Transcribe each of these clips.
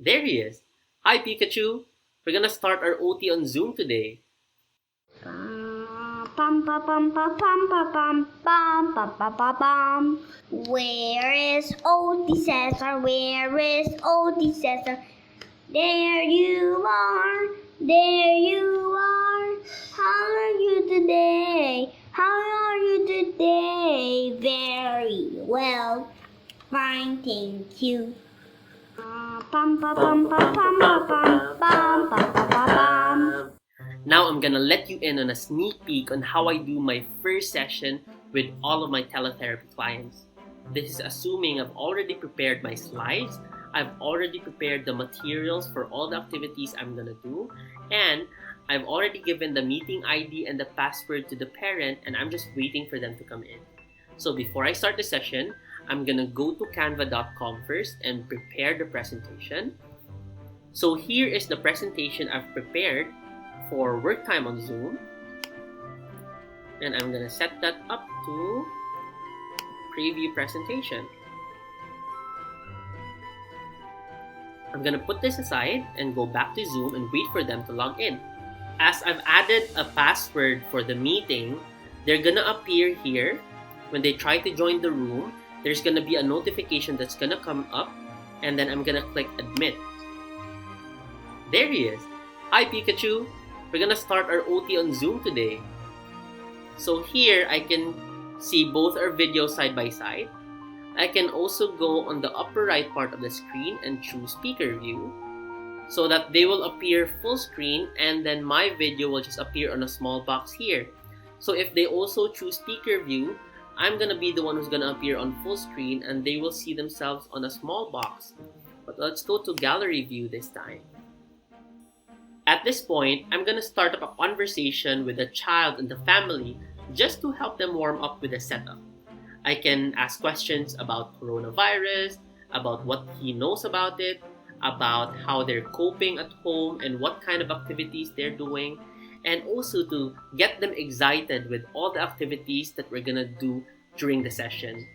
There he is. Hi, Pikachu. We're gonna start our OT on Zoom today. Where is OT Cesar? Where is OT Cesar? There you are. There you are. How are you today? How are you today? Very well. Fine, thank you. Now I'm gonna let you in on a sneak peek on how I do my first session with all of my teletherapy clients. This is assuming I've already prepared my slides, I've already prepared the materials for all the activities I'm gonna do, and I've already given the meeting ID and the password to the parent, and I'm just waiting for them to come in. So before I start the session, I'm gonna go to canva.com first and prepare the presentation. So here is the presentation I've prepared for work time on Zoom. And I'm gonna set that up to preview presentation. I'm gonna put this aside and go back to Zoom and wait for them to log in. As I've added a password for the meeting, they're gonna appear here. When they try to join the room, there's gonna be a notification that's gonna come up, and then I'm gonna click admit. There he is. Hi, Pikachu. We're gonna start our OT on Zoom today. So here I can see both our videos side by side. I can also go on the upper right part of the screen and choose speaker view so that they will appear full screen, and then my video will just appear on a small box here. So if they also choose speaker view, I'm gonna be the one who's gonna appear on full screen and they will see themselves on a small box. But let's go to gallery view this time. At this point, I'm gonna start up a conversation with the child and the family just to help them warm up with the setup. I can ask questions about coronavirus, about what he knows about it, about how they're coping at home and what kind of activities they're doing, and also to get them excited with all the activities that we're gonna do during the session.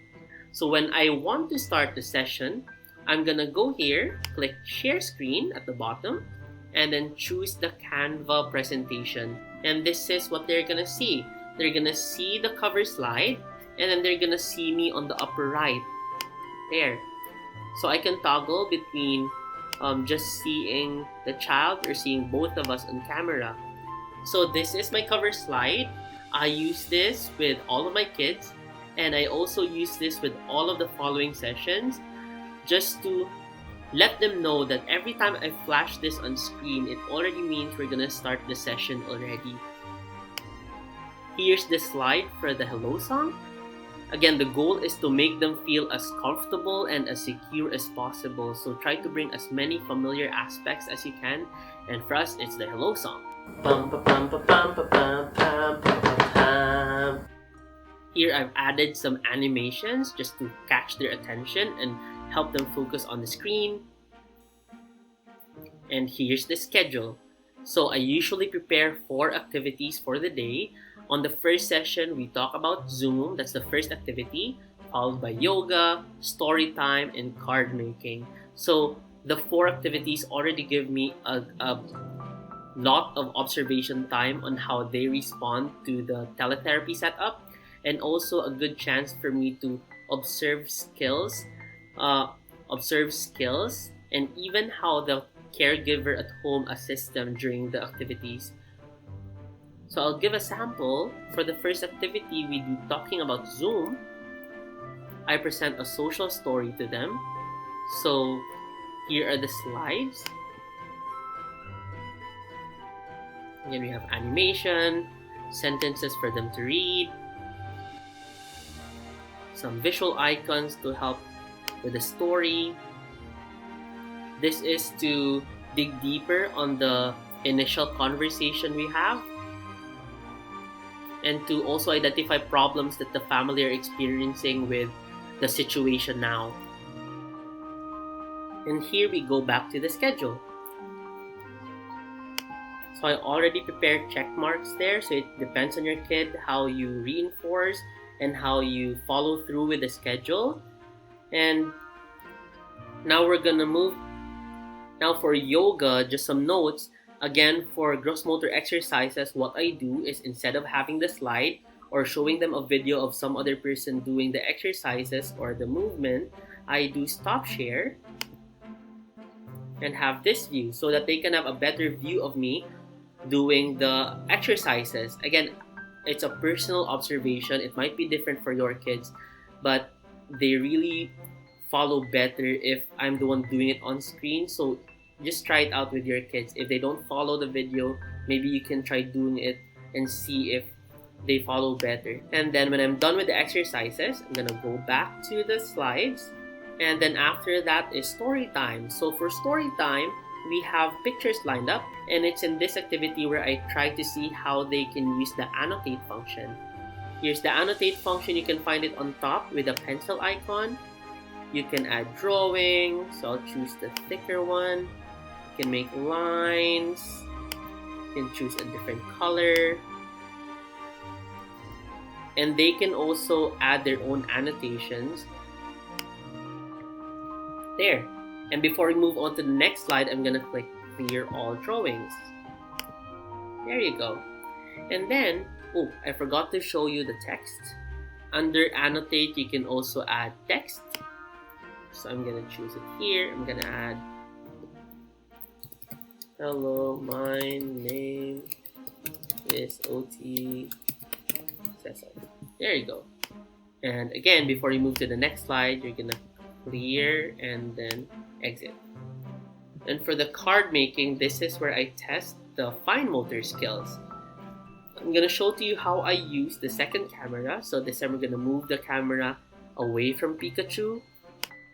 So when I want to start the session, I'm gonna go here, click share screen at the bottom, and then choose the Canva presentation. And this is what they're gonna see. They're gonna see the cover slide, and then they're gonna see me on the upper right there. So I can toggle between just seeing the child or seeing both of us on camera. So this is my cover slide. I use this with all of my kids, and I also use this with all of the following sessions just to let them know that every time I flash this on screen, it already means we're gonna start the session already. Here's the slide for the hello song. Again, the goal is to make them feel as comfortable and as secure as possible. So try to bring as many familiar aspects as you can. And for us, it's the hello song. Here I've added some animations just to catch their attention and help them focus on the screen. And here's the schedule. So I usually prepare 4 activities for the day. On the first session, we talk about Zoom. That's the first activity, followed by yoga, story time, and card making. So the 4 activities already give me a lot of observation time on how they respond to the teletherapy setup, and also a good chance for me to observe skills, and even how the caregiver at home assists them during the activities. So I'll give a sample. For the first activity, we do talking about Zoom. I present a social story to them. So here are the slides. Again, we have animation, sentences for them to read, some visual icons to help with the story. This is to dig deeper on the initial conversation we have, and to also identify problems that the family are experiencing with the situation now. And here we go back to the schedule. So I already prepared check marks there, so it depends on your kid how you reinforce and how you follow through with the schedule. And now we're gonna move Now for yoga, just some notes. Again, for gross motor exercises, what I do is instead of having the slide or showing them a video of some other person doing the exercises or the movement, I do stop share and have this view so that they can have a better view of me doing the exercises. Again, it's a personal observation. It might be different for your kids, but they really follow better if I'm the one doing it on screen. So just try it out with your kids. If they don't follow the video, maybe you can try doing it and see if they follow better. And then when I'm done with the exercises, I'm gonna go back to the slides. And then after that is story time. So for story time, we have pictures lined up, and it's in this activity where I try to see how they can use the annotate function. Here's the annotate function. You can find it on top with a pencil icon. You can add drawing, so I'll choose the thicker one. You can make lines. You can choose a different color. And they can also add their own annotations. There. And before we move on to the next slide, I'm gonna click clear all drawings. There you go. And then, oh, I forgot to show you the text. Under annotate, you can also add text. So I'm gonna choose it here. I'm gonna add, hello, my name is OT Cesar. There you go. And again, before you move to the next slide, you're gonna clear and then exit. And for the card making, this is where I test the fine motor skills. I'm gonna show to you how I use the second camera. So this time we're gonna move the camera away from Pikachu.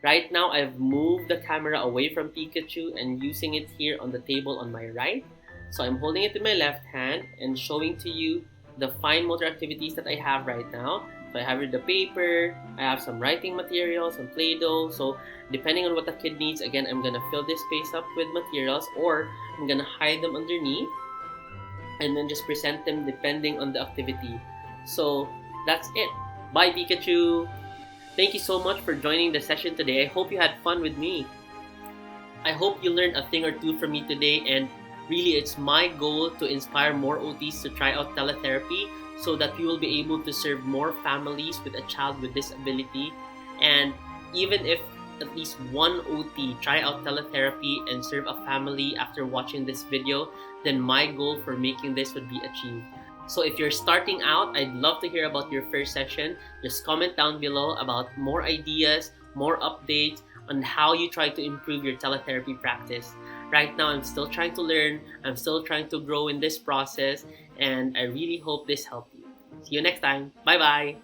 Right now I've moved the camera away from Pikachu and using it here on the table on my right. So I'm holding it in my left hand and showing to you the fine motor activities that I have right now. So I have here the paper, I have some writing materials, some Play-Doh. So depending on what the kid needs, again, I'm gonna fill this space up with materials, or I'm gonna hide them underneath and then just present them depending on the activity. So that's it. Bye, Pikachu! Thank you so much for joining the session today. I hope you had fun with me. I hope you learned a thing or two from me today, and really it's my goal to inspire more OTs to try out teletherapy so that we will be able to serve more families with a child with disability. And even if at least one OT try out teletherapy and serve a family after watching this video, then my goal for making this would be achieved. So if you're starting out, I'd love to hear about your first session. Just comment down below about more ideas, more updates on how you try to improve your teletherapy practice. Right now, I'm still trying to learn. I'm still trying to grow in this process, and I really hope this helped you. See you next time. Bye-bye.